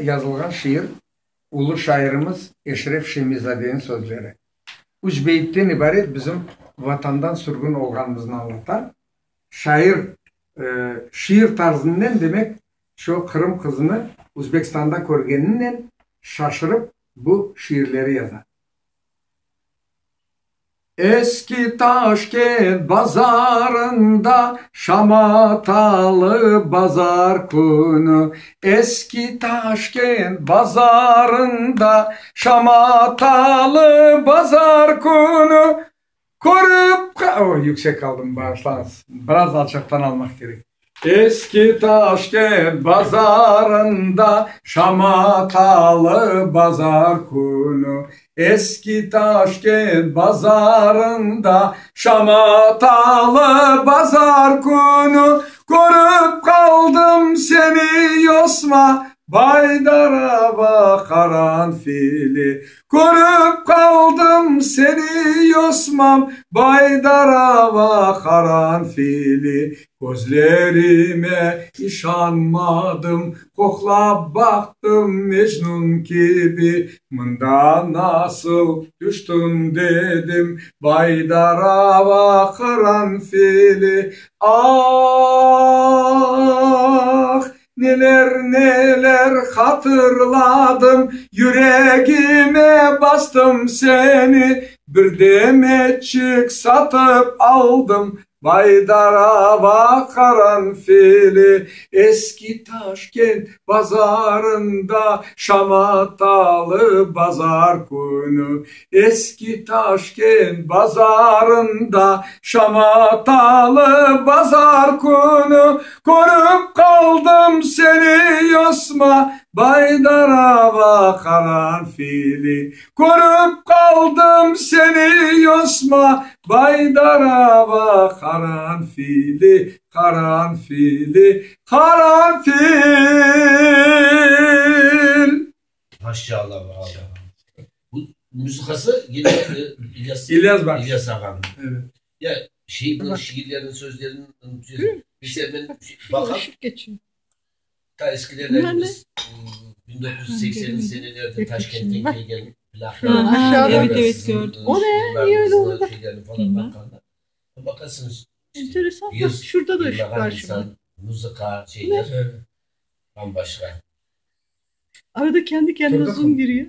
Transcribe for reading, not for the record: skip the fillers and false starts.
yazılgan şiir ulu şairimiz Eşref Şemizade'nin sözleri. Üç beyitten ibaret bizim vatandan sürgün olganımızı anlatan. Şair şiir tarzından demek şu Kırım kızını Özbekistan'da görgeninden şaşırıp bu şiirleri yazar. Eski Taşkent bazarında şamatalı bazar günü. Eski Taşkent bazarında şamatalı bazar günü. Yüksek aldım, bağışlanız. Biraz alçaktan almak gerek. Eski Taşkent bazarında şamatalı bazar günü. Eski Taşkent bazarında şamatalı bazar günü. Görüp kaldım seni Yosma, Baydar'a bakaran fili. Görüp kaldım seni Yosmam, Baydar'a bakaran fili. Gözlerime inanmadım, koklap baktım Mecnun gibi. Mında nasıl düştün dedim, Baydar'a bakaran fili. Ah, neler neler hatırladım, yüreğime bastım seni. Bir demetçik satıp aldım, Baydar'a bakaran fili. Eski Taşkent bazarında şamatalı bazar günü. Eski Taşkent bazarında şamatalı bazar günü. Görüp kaldım seni Yosma, Baydar'a bakaran fili. Görüp kaldım seni Yosma, Baydar'a bakaran fili. Karanfili, karanfil. Maşallah maşallah. Bu müzikası yine İlyas Ağa'nın. Evet. Ya bu şiirlerin sözlerinin işte ben bakalım. Ta eskilerden biz 1980'li senelerde Taşkent'e gelip plaklar. Evet gördüm. O ne? Niye öyle oldu? Bakarsınız. Enteresan. Şurada da ışık var şimdi. Müzika şeyler bambaşka. Arada kendi kendine zoom giriyor.